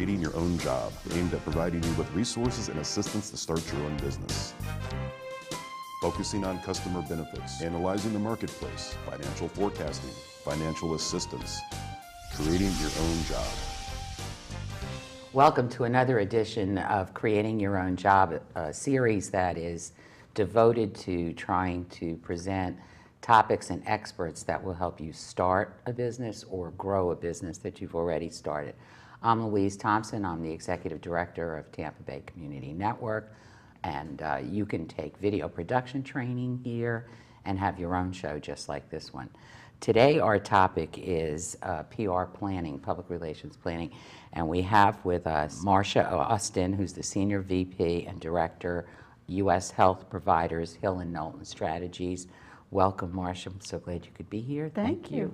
Creating Your Own Job, aimed at providing you with resources and assistance to start your own business. Focusing on customer benefits, analyzing the marketplace, financial forecasting, financial assistance, creating your own job. Welcome to another edition of Creating Your Own Job, a series that is devoted to trying to present topics and experts that will help you start a business or grow a business that you've already started. I'm Louise Thompson. I'm the Executive Director of Tampa Bay Community Network, and you can take video production training here and have your own show just like this one. Today our topic is PR planning, public relations planning, and we have with us Marcia Austin, who's the Senior VP and Director, U.S. Health Providers, HillKnowlton Strategies. Welcome, Marcia. I'm so glad you could be here. Thank you.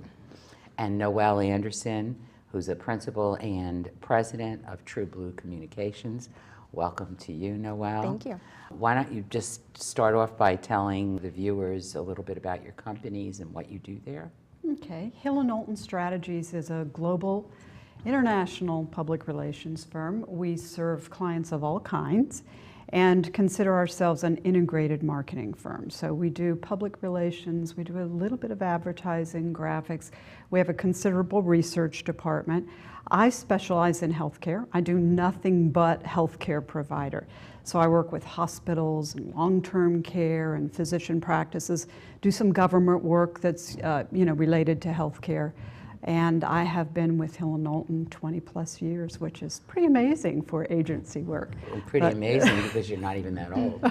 And Noelle Anderson, who's a Principal and President of True Blue Communications. Welcome to you, Noelle. Thank you. Why don't you just start off by telling the viewers a little bit about your companies and what you do there? Okay. HillKnowlton Strategies is a global, international public relations firm. We serve clients of all kinds and consider ourselves an integrated marketing firm. So we do public relations, we do a little bit of advertising, graphics. We have a considerable research department. I specialize in healthcare. I do nothing but healthcare provider. So I work with hospitals and long-term care and physician practices, do some government work that's related to healthcare. And I have been with HillKnowlton 20 plus years, which is pretty amazing for agency work. Well, pretty amazing because you're not even that old.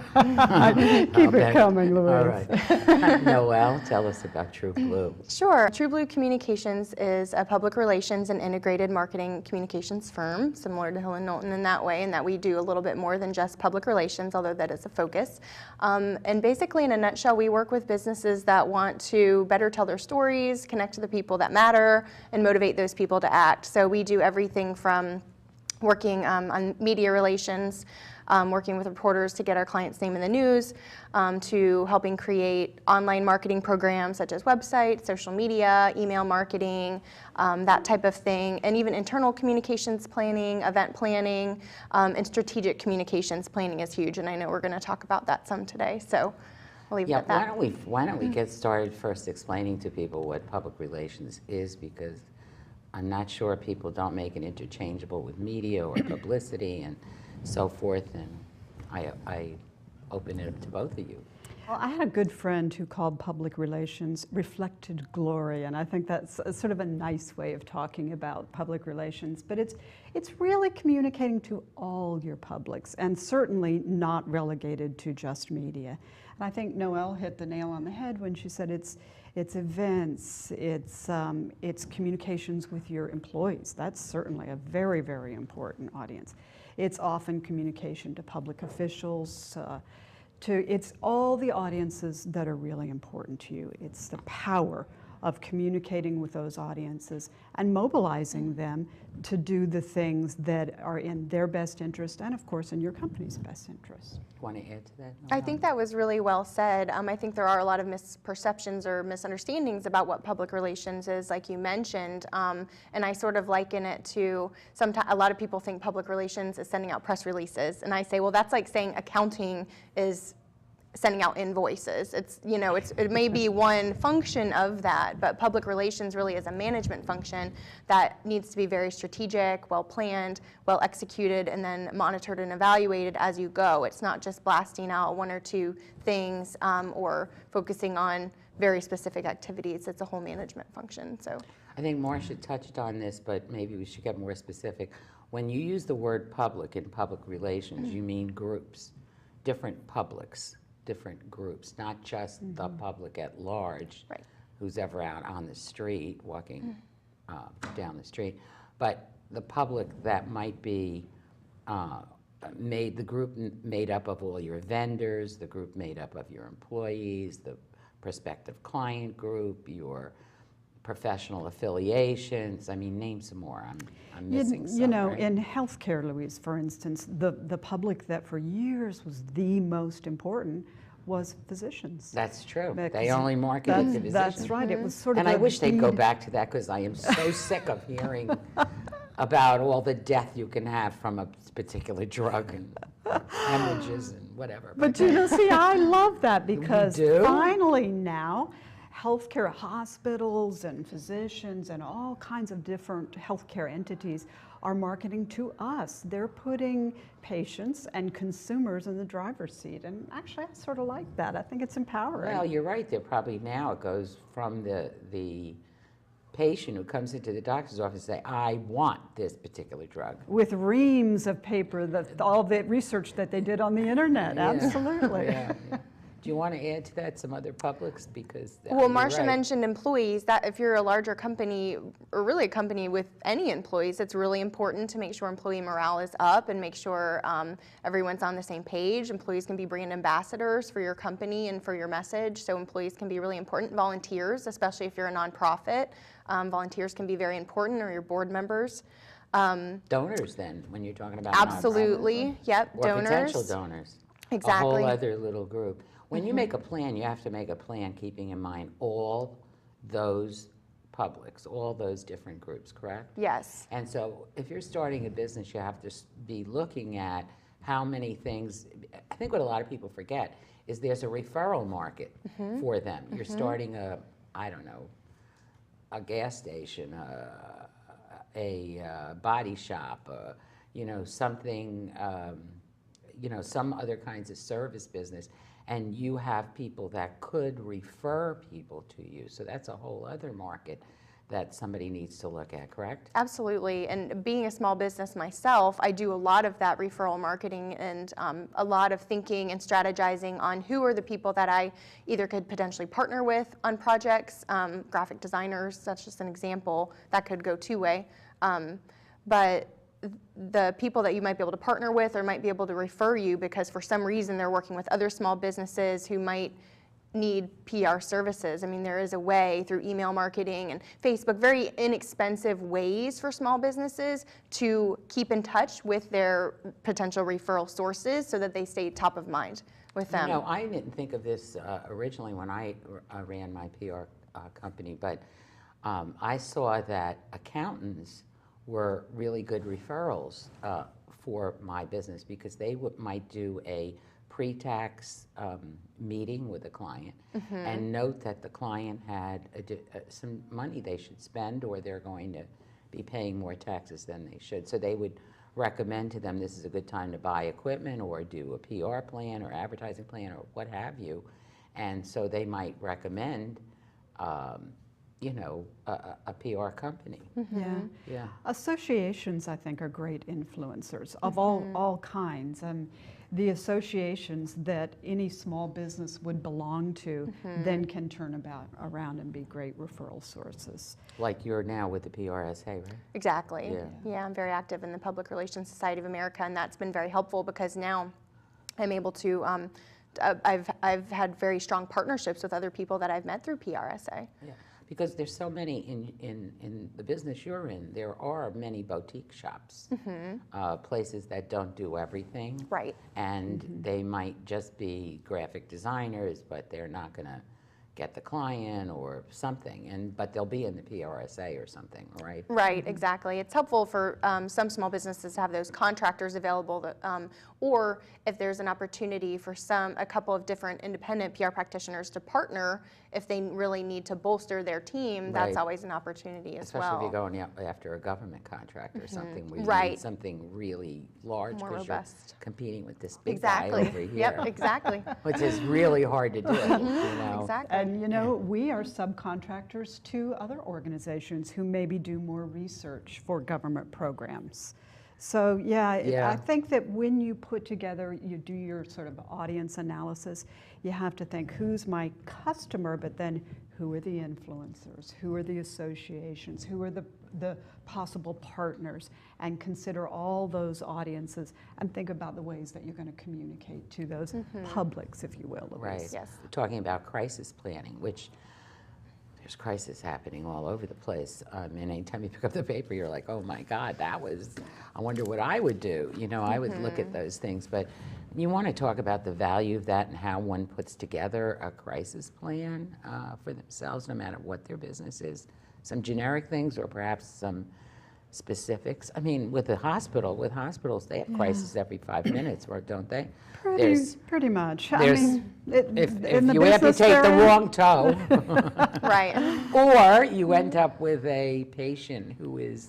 Keep it coming, Louise. All right. Noelle, tell us about True Blue. Sure. True Blue Communications is a public relations and integrated marketing communications firm, similar to HillKnowlton in that way, in that we do a little bit more than just public relations, although that is a focus. And basically, in a nutshell, we work with businesses that want to better tell their stories, connect to the people that matter, and motivate those people to act. So we do everything from working on media relations, working with reporters to get our clients' name in the news, to helping create online marketing programs such as websites, social media, email marketing, that type of thing, and even internal communications planning, event planning, and strategic communications planning is huge, and I know we're going to talk about that some today. So I'll leave it at that. Why don't we get started first explaining to people what public relations is, because I'm not sure people don't make it interchangeable with media or publicity and so forth, and I open it up to both of you. Well, I had a good friend who called public relations reflected glory, and I think that's sort of a nice way of talking about public relations. But it's really communicating to all your publics, and certainly not relegated to just media. And I think Noelle hit the nail on the head when she said it's events, it's communications with your employees. That's certainly a very, very important audience. It's often communication to public officials, it's all the audiences that are really important to you. It's the power of communicating with those audiences and mobilizing them to do the things that are in their best interest and, of course, in your company's best interest. Want to add to that? I think that was really well said. I think there are a lot of misperceptions or misunderstandings about what public relations is, like you mentioned, and I sort of liken it to a lot of people think public relations is sending out press releases, and I say, well, that's like saying accounting is sending out invoices. It may be one function of that, but public relations really is a management function that needs to be very strategic, well planned, well executed, and then monitored and evaluated as you go. It's not just blasting out one or two things or focusing on very specific activities. It's a whole management function. So I think Marcia touched on this, but maybe we should get more specific. When you use the word public in public relations, you mean groups, different publics, different groups, not just the public at large, right, who's ever out on the street, walking down the street, but the public that might be the group made up of all your vendors, the group made up of your employees, the prospective client group, your professional affiliations. I mean, name some more. I'm missing some. Right? In healthcare, Louise, for instance, the public that for years was the most important was physicians. That's true. They only marketed to physicians. That's right. It was sort of. And I wish they'd go back to that, because I am so sick of hearing about all the death you can have from a particular drug and hemorrhages and whatever. But you know, see, I love that because do? finally now, healthcare hospitals and physicians and all kinds of different healthcare entities are marketing to us. They're putting patients and consumers in the driver's seat. And actually, I sort of like that. I think it's empowering. Well, you're right. They're probably now, it goes from the patient who comes into the doctor's office and say, I want this particular drug. With reams of paper, all the research that they did on the internet. Yeah. Absolutely. Yeah, yeah. Do you want to add to that some other publics? Because Well, you're Marcia right. mentioned employees. That if you're a larger company, or really a company with any employees, it's really important to make sure employee morale is up and make sure everyone's on the same page. Employees can be brand ambassadors for your company and for your message, so employees can be really important. Volunteers, especially if you're a nonprofit, volunteers can be very important, or your board members. Donors then, when you're talking about Absolutely, nonprofits, yep, or donors. potential donors. Exactly. A whole other little group. When you make a plan, you have to make a plan keeping in mind all those publics, all those different groups, correct? Yes. And so if you're starting a business, you have to be looking at how many things. I think what a lot of people forget is there's a referral market for them. You're starting I don't know, a gas station, a body shop, you know, something, you know, some other kinds of service business, and you have people that could refer people to you. So that's a whole other market that somebody needs to look at, correct? Absolutely, and being a small business myself, I do a lot of that referral marketing and a lot of thinking and strategizing on who are the people that I either could potentially partner with on projects, graphic designers, that's just an example, that could go two-way. But the people that you might be able to partner with or might be able to refer you because for some reason they're working with other small businesses who might need PR services. I mean, there is a way through email marketing and Facebook, very inexpensive ways for small businesses to keep in touch with their potential referral sources so that they stay top of mind with them. You know, I didn't think of this originally when I ran my PR company, but I saw that accountants were really good referrals for my business because they might do a pre-tax meeting with a client and note that the client had some money they should spend or they're going to be paying more taxes than they should. So they would recommend to them this is a good time to buy equipment or do a PR plan or advertising plan or what have you. And so they might recommend you know, a PR company. Yeah. Yeah. Associations, I think, are great influencers of all kinds. The associations that any small business would belong to then can turn around and be great referral sources. Like you're now with the PRSA, right? Exactly. Yeah. Yeah, I'm very active in the Public Relations Society of America, and that's been very helpful because now I'm able to, I've had very strong partnerships with other people that I've met through PRSA. Yeah. Because there's so many in the business you're in, there are many boutique shops, places that don't do everything. Right. And they might just be graphic designers, but they're not going to get the client or something, but they'll be in the PRSA or something, right? Right, exactly. It's helpful for some small businesses to have those contractors available, that, or if there's an opportunity for a couple of different independent PR practitioners to partner, if they really need to bolster their team, that's Right. always an opportunity as Especially well. if you're going out after a government contract or something where you Right. need something really large More because you're robust. competing with this big Exactly. guy over here. Yep, exactly. Which is really hard to do, you know? Exactly. And you know, we are subcontractors to other organizations who maybe do more research for government programs. So yeah, Yeah. I think that when you put together, you do your sort of audience analysis, you have to think who's my customer, but then who are the influencers, who are the associations, who are the possible partners, and consider all those audiences and think about the ways that you're going to communicate to those publics, if you will. Right. Yes. Talking about crisis planning, which there's crisis happening all over the place. And anytime you pick up the paper, you're like, oh my God, I wonder what I would do. You know, I would look at those things. But you want to talk about the value of that and how one puts together a crisis plan for themselves, no matter what their business is. Some generic things or perhaps some specifics. I mean, with hospitals, they have crisis every 5 minutes, or don't they? Pretty much. There's, I mean, if in the you amputate the wrong toe, Right. or you end up with a patient who is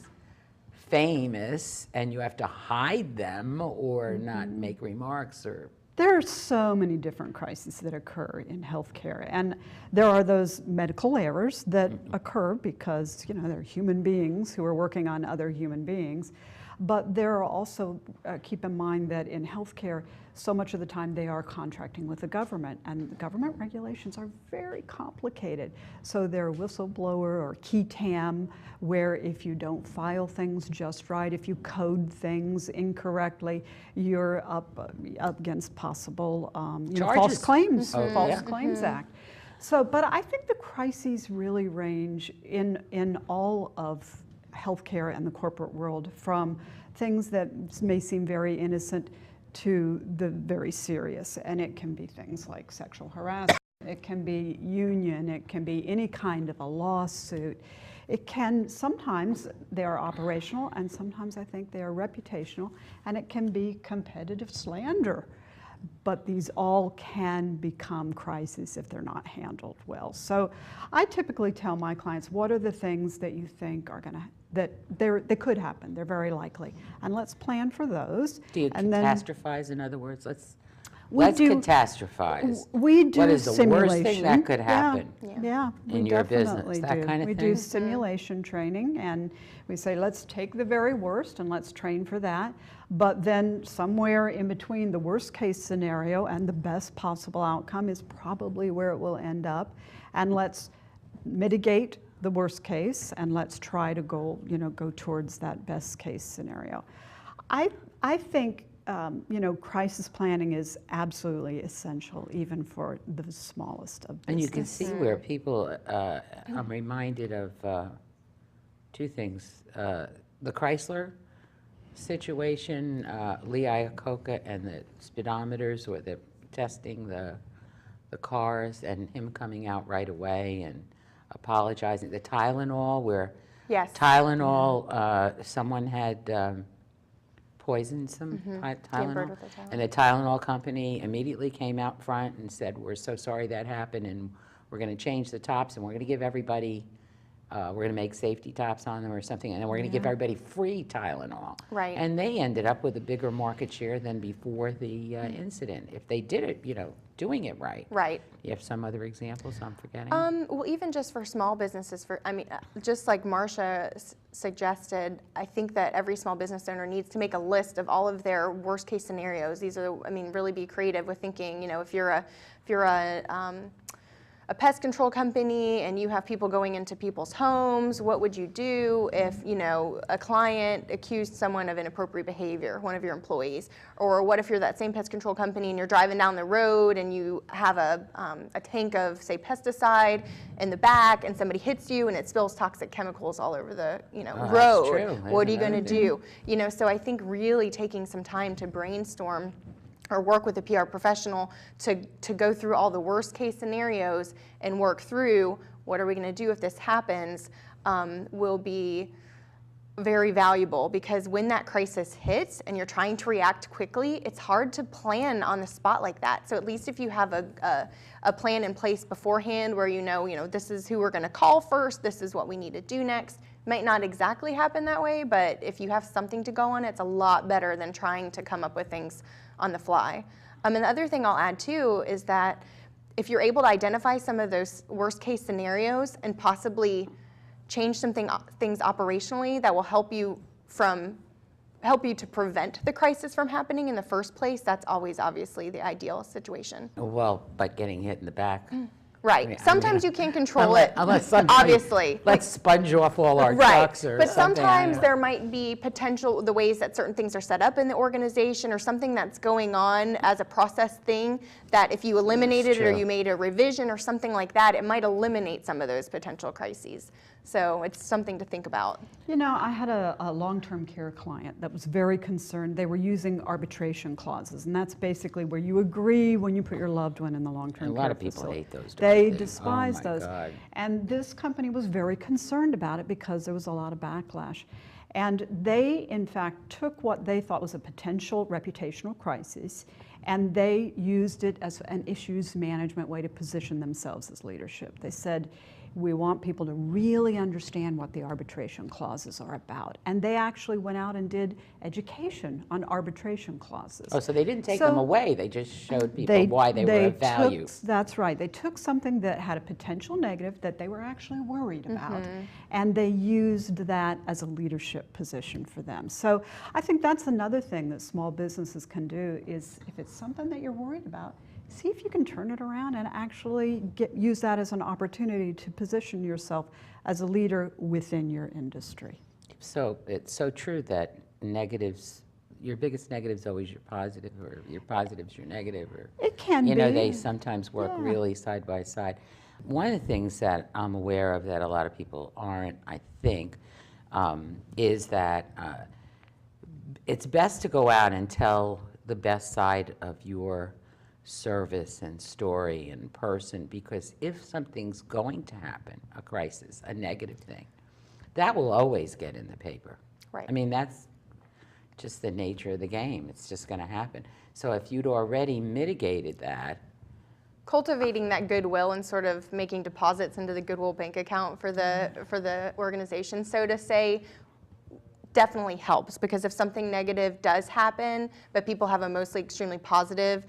famous and you have to hide them or not make remarks or... There are so many different crises that occur in healthcare, and there are those medical errors that occur because, you know, they're human beings who are working on other human beings. But there are also, keep in mind that in healthcare, so much of the time they are contracting with the government, and government regulations are very complicated. So there are whistleblower or key tam, where if you don't file things just right, if you code things incorrectly, you're up against possible false claims, False Claims Act. So, but I think the crises really range in all of healthcare and the corporate world, from things that may seem very innocent to the very serious. And it can be things like sexual harassment, it can be union, it can be any kind of a lawsuit. It can, sometimes they are operational, and sometimes I think they are reputational, and it can be competitive slander. But these all can become crises if they're not handled well. So I typically tell my clients, what are the things that you think are going to, they could happen, they're very likely, and let's plan for those. Do you and catastrophize, in other words? Let's do, catastrophize. We do what is the simulation. worst thing that could happen in your business? That kind of we thing? do simulation training, and we say, let's take the very worst and let's train for that. But then somewhere in between the worst case scenario and the best possible outcome is probably where it will end up. And let's mitigate the worst case, and let's try to go towards that best case scenario. I think crisis planning is absolutely essential, even for the smallest of businesses. And you can see where people, I'm reminded of two things. The Chrysler situation, Lee Iacocca and the speedometers, where they're testing the cars, and him coming out right away and apologizing. The Tylenol, where Tylenol, someone had poisoned some Tylenol, and the Tylenol company immediately came out front and said, we're so sorry that happened, and we're going to change the tops, and we're going to give everybody, we're going to make safety tops on them or something, and then we're going to give everybody free Tylenol. Right. And they ended up with a bigger market share than before the incident, if they did it, doing it right. Right. You have some other examples I'm forgetting? Well, even just for small businesses, just like Marcia suggested, I think that every small business owner needs to make a list of all of their worst case scenarios. These are, really be creative with thinking, if you're a pest control company and you have people going into people's homes, what would you do if, a client accused someone of inappropriate behavior, one of your employees? Or what if you're that same pest control company and you're driving down the road and you have a tank of, say, pesticide in the back, and somebody hits you and it spills toxic chemicals all over the, road? True. What are you going to do? So I think really taking some time to brainstorm or work with a PR professional to go through all the worst case scenarios and work through what are we going to do if this happens will be very valuable, because when that crisis hits and you're trying to react quickly, it's hard to plan on the spot like that. So at least if you have a plan in place beforehand where this is who we're going to call first, this is what we need to do next. It might not exactly happen that way, but if you have something to go on, it's a lot better than trying to come up with things on the fly. And the other thing I'll add too is that if you're able to identify some of those worst case scenarios and possibly change some things operationally that will help you to prevent the crisis from happening in the first place, that's always obviously the ideal situation. Well, but getting hit in the back. Right. Sometimes you can't control it, obviously. Let's sponge off all our trucks or but something. Sometimes there might be potential, the ways that certain things are set up in the organization or something that's going on as a process thing, that if you eliminated it or you made a revision or something like that, it might eliminate some of those potential crises. So it's something to think about. I had a long-term care client that was very concerned. They were using arbitration clauses, and that's basically where you agree when you put your loved one in the long-term care facility. A lot of people hate those. They despise those. God. And this company was very concerned about it because there was a lot of backlash. And they, in fact, took what they thought was a potential reputational crisis, and they used it as an issues management way to position themselves as leadership. They said, we want people to really understand what the arbitration clauses are about. And they actually went out and did education on arbitration clauses. Oh, so they didn't take them away, they just showed people why they were of value. That's right. They took something that had a potential negative that they were actually worried about, and they used that as a leadership position for them. So I think that's another thing that small businesses can do is if it's something that you're worried about, see if you can turn it around and actually use that as an opportunity to position yourself as a leader within your industry. So it's so true that negatives, your biggest negative is always your positive, or your positive's your negative, or it can you be. know, they sometimes work really side by side. One of the things that I'm aware of that a lot of people aren't, I think, is that it's best to go out and tell the best side of your service and story and person, because if something's going to happen, a crisis, a negative thing, that will always get in the paper. Right. I mean, that's just the nature of the game. It's just going to happen. So if you'd already mitigated that, cultivating that goodwill and sort of making deposits into the goodwill bank account for the organization, so to say, definitely helps, because if something negative does happen, but people have a mostly extremely positive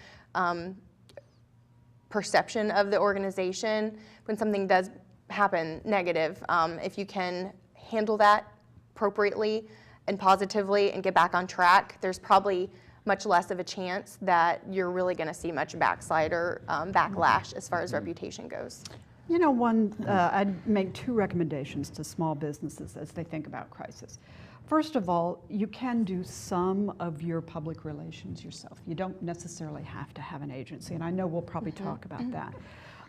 perception of the organization, when something does happen negative, if you can handle that appropriately and positively and get back on track, there's probably much less of a chance that you're really going to see much backslide or backlash as far as reputation goes. You know, I'd make two recommendations to small businesses as they think about crisis. First of all, you can do some of your public relations yourself. You don't necessarily have to have an agency, and I know we'll probably talk about that.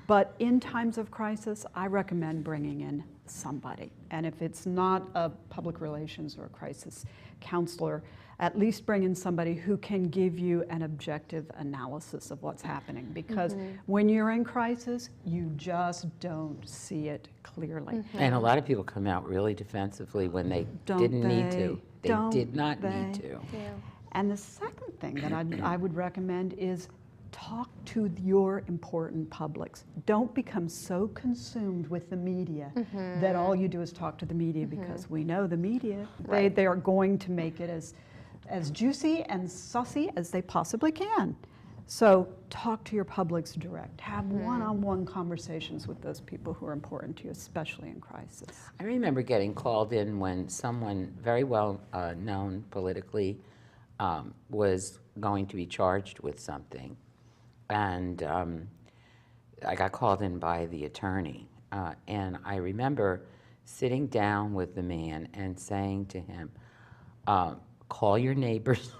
But in times of crisis, I recommend bringing in somebody. And if it's not a public relations or a crisis counselor, at least bring in somebody who can give you an objective analysis of what's happening. Because when you're in crisis, you just don't see it clearly. and a lot of people come out really defensively when they didn't need to. They did not need to. Yeah. And the second thing that I would recommend is talk to your important publics. Don't become so consumed with the media that all you do is talk to the media, because we know the media, they are going to make it as juicy and saucy as they possibly can. So talk to your publics direct. Have one-on-one conversations with those people who are important to you, especially in crisis. I remember getting called in when someone very well known politically was going to be charged with something. And I got called in by the attorney. And I remember sitting down with the man and saying to him, call your neighbors.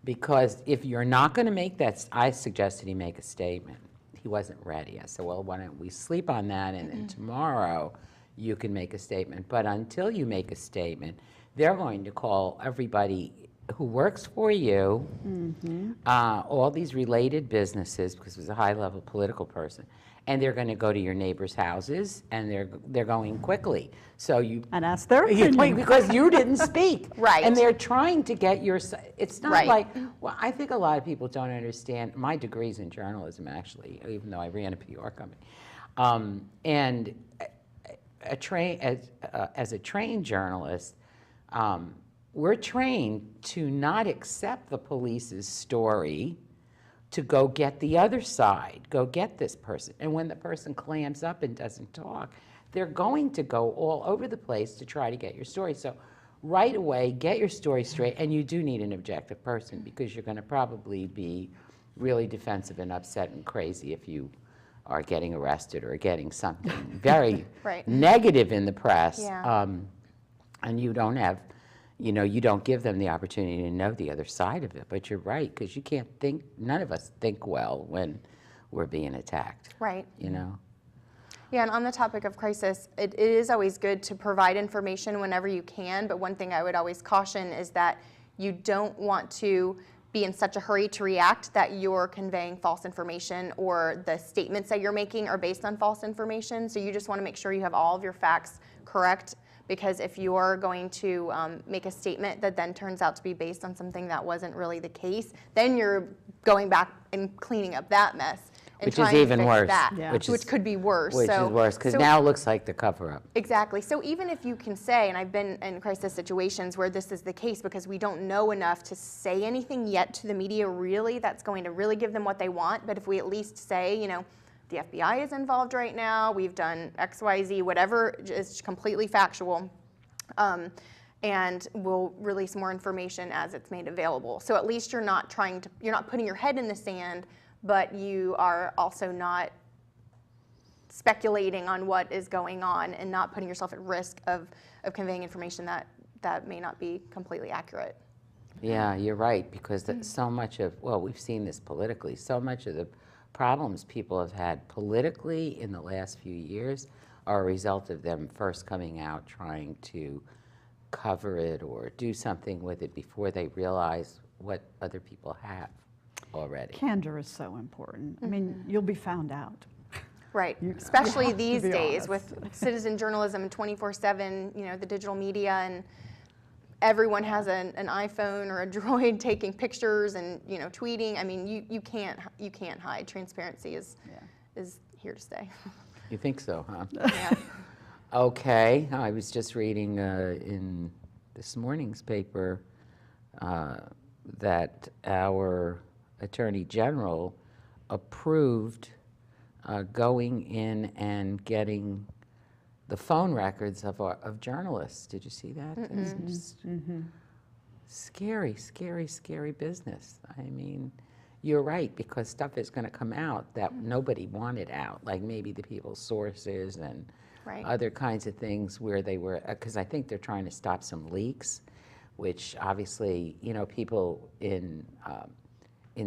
Because if you're not going to make that, I suggested he make a statement. He wasn't ready. I said, well, why don't we sleep on that, and then tomorrow you can make a statement. But until you make a statement, they're going to call everybody who works for you, all these related businesses, because he was a high-level political person, and they're going to go to your neighbors' houses, and they're going quickly. So you and ask their opinion. because you didn't speak, Right. And they're trying to get your. It's not Right. like. Well, I think a lot of people don't understand. My degree's in journalism, actually, even though I ran a PR company, and as a trained journalist. We're trained to not accept the police's story, to go get the other side, go get this person. And when the person clams up and doesn't talk, they're going to go all over the place to try to get your story. So right away, get your story straight, and you do need an objective person, because you're going to probably be really defensive and upset and crazy if you are getting arrested or getting something very negative in the press. Yeah. And you don't have, you don't give them the opportunity to know the other side of it. But you're right, because you can't think, none of us think well when we're being attacked. Right. Yeah, and on the topic of crisis, it is always good to provide information whenever you can, but one thing I would always caution is that you don't want to be in such a hurry to react that you're conveying false information, or the statements that you're making are based on false information. So you just want to make sure you have all of your facts correct because if you're going to make a statement that then turns out to be based on something that wasn't really the case, then you're going back and cleaning up that mess. And Which is even worse. Yeah. Which could be worse. Which is worse, because now it looks like the cover-up. Exactly. So even if you can say, and I've been in crisis situations where this is the case because we don't know enough to say anything yet to the media really that's going to really give them what they want, but if we at least say, you know, the FBI is involved right now, we've done X, Y, Z, whatever is completely factual, and we'll release more information as it's made available. So at least you're not putting your head in the sand, but you are also not speculating on what is going on and not putting yourself at risk of conveying information that may not be completely accurate. Yeah, you're right, because so much of, well, we've seen this politically, so much of the problems people have had politically in the last few years are a result of them first coming out trying to cover it or do something with it before they realize what other people have already. Candor is so important. I mean, you'll be found out. Right, You especially have to these be days honest. with citizen journalism and 24/7, you know, the digital media, and everyone has an iPhone or a Droid taking pictures and, you know, tweeting. I mean, you can't hide. Transparency is here to stay. You think so, huh? Yeah. Okay, I was just reading in this morning's paper that our Attorney General approved going in and getting the phone records of journalists. Did you see that? It's just scary, scary, scary business. I mean, you're right, because stuff is going to come out that nobody wanted out, like maybe the people's sources and other kinds of things where they were, because I think they're trying to stop some leaks, which obviously, you know, people in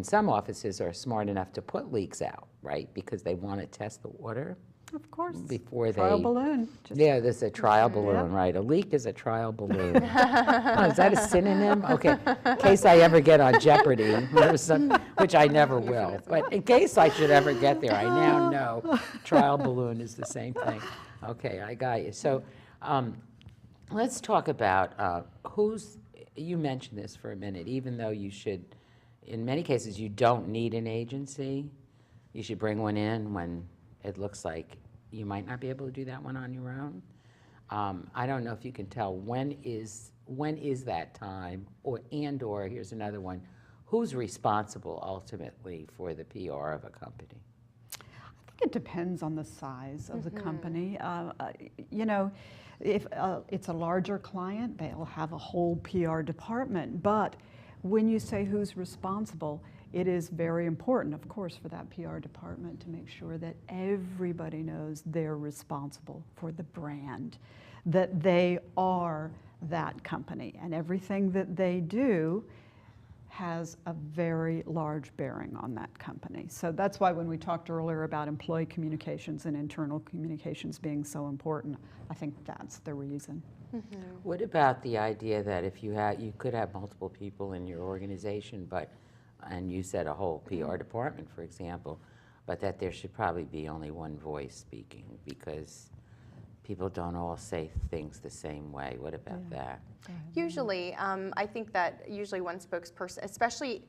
some offices are smart enough to put leaks out, right? Because they want to test the water. Of course. Before Trial balloon. Yeah, there's a trial balloon, right? A leak is a trial balloon. Oh, is that a synonym? Okay, in case I ever get on Jeopardy, which I never will, but in case I should ever get there, I now know trial balloon is the same thing. Okay, I got you. So let's talk about you mentioned this for a minute, even though you should, in many cases, you don't need an agency. You should bring one in when it looks like you might not be able to do that one on your own. I don't know if you can tell when is that time, or here's another one, who's responsible ultimately for the PR of a company? I think it depends on the size of the company. You know, if it's a larger client, they'll have a whole PR department. But when you say who's responsible, it is very important, of course, for that PR department to make sure that everybody knows they're responsible for the brand, that they are that company, and everything that they do has a very large bearing on that company. So that's why when we talked earlier about employee communications and internal communications being so important, I think that's the reason. What about the idea that if you could have multiple people in your organization, and you said a whole PR department, for example, but that there should probably be only one voice speaking, because people don't all say things the same way. What about that? Usually, I think that usually one spokesperson, especially,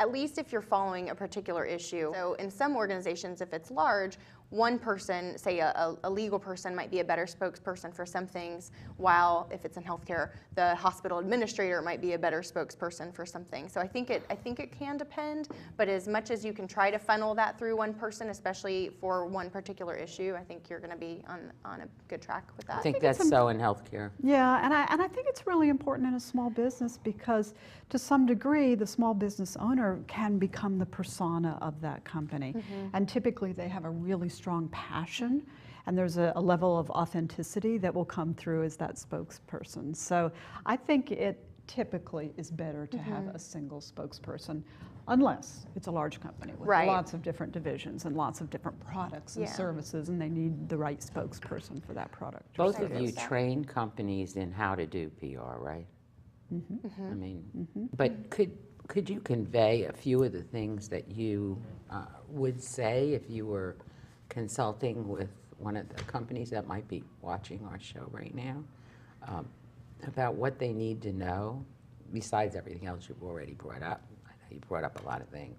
at least if you're following a particular issue. So in some organizations, if it's large, one person, say a legal person, might be a better spokesperson for some things, while if it's in healthcare, the hospital administrator might be a better spokesperson for something. So I think it can depend, but as much as you can try to funnel that through one person, especially for one particular issue, I think you're going to be on a good track with that. I think that's so in healthcare. Yeah, and I think it's really important in a small business, because to some degree, the small business owner can become the persona of that company. And typically they have a really strong passion, and there's a level of authenticity that will come through as that spokesperson. So I think it typically is better to have a single spokesperson, unless it's a large company with lots of different divisions and lots of different products and services, and they need the right spokesperson for that product. Both of you train companies in how to do PR, right? I mean, but could you convey a few of the things that you would say if you were consulting with one of the companies that might be watching our show right now? about what they need to know, besides everything else you've already brought up. I know you brought up a lot of things.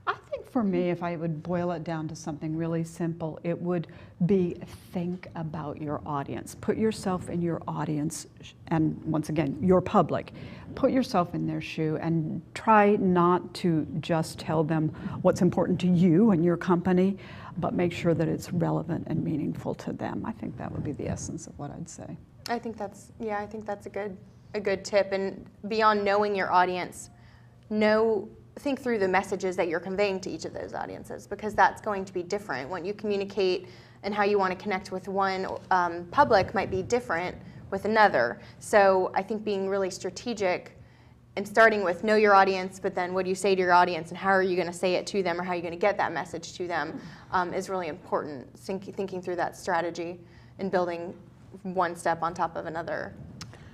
I think for me, if I would boil it down to something really simple, it would be think about your audience. Put yourself in your audience, and once again, your public. Put yourself in their shoe and try not to just tell them what's important to you and your company, but make sure that it's relevant and meaningful to them. I think that would be the essence of what I'd say. I think that's a good tip. And beyond knowing your audience, think through the messages that you're conveying to each of those audiences, because that's going to be different. What you communicate and how you want to connect with one public might be different with another. So I think being really strategic and starting with know your audience, but then what do you say to your audience and how are you going to say it to them, or how are you going to get that message to them is really important. Thinking through that strategy and building one step on top of another.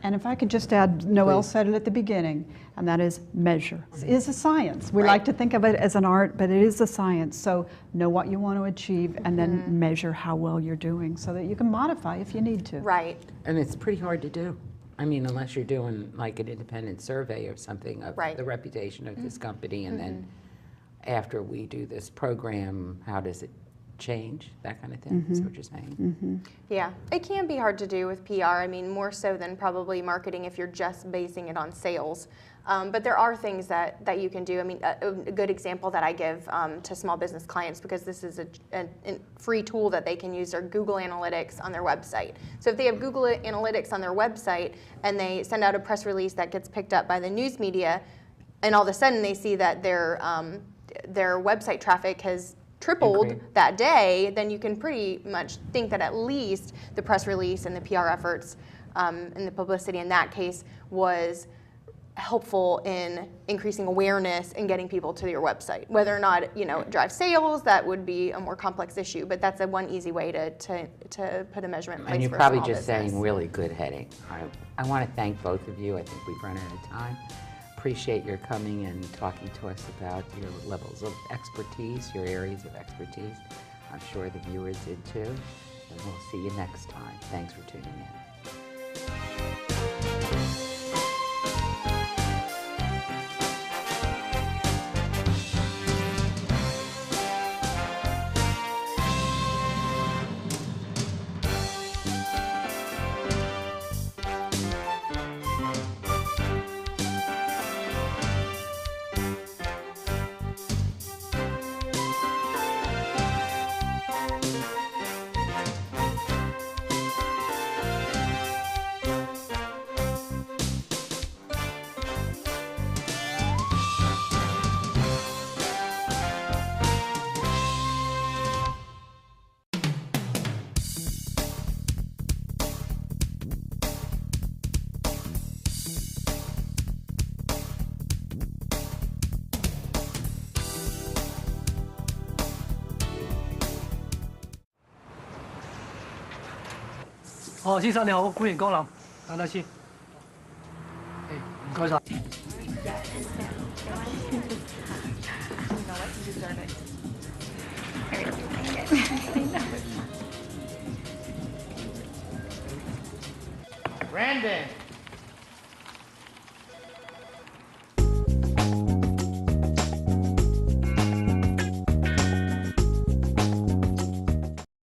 And if I could just add, Noelle Please. said it at the beginning, and that is measure. It is a science. We Right. like to think of it as an art, but it is a science. So know what you want to achieve and then measure how well you're doing so that you can modify if you need to. Right. And it's pretty hard to do. I mean, unless you're doing like an independent survey or something of Right. the reputation of this company, and then after we do this program, how does it change, that kind of thing, is what you're saying. Yeah, it can be hard to do with PR. I mean, more so than probably marketing if you're just basing it on sales. But there are things that you can do. I mean, a good example that I give to small business clients, because this is a free tool that they can use, are Google Analytics on their website. So if they have Google Analytics on their website and they send out a press release that gets picked up by the news media, and all of a sudden they see that their website traffic has tripled Increased. that day, then you can pretty much think that at least the press release and the PR efforts and the publicity in that case was helpful in increasing awareness and getting people to your website. Whether or not it drives sales, that would be a more complex issue, but that's one easy way to put a measurement in place. And you're for a probably small just business. saying really good heading. I want to thank both of you. I think we've run out of time. Appreciate your coming and talking to us about your levels of expertise, your areas of expertise. I'm sure the viewers did too. And we'll see you next time. Thanks for tuning in.先生你好，歡迎光臨，等等先。唔該晒。Brandon.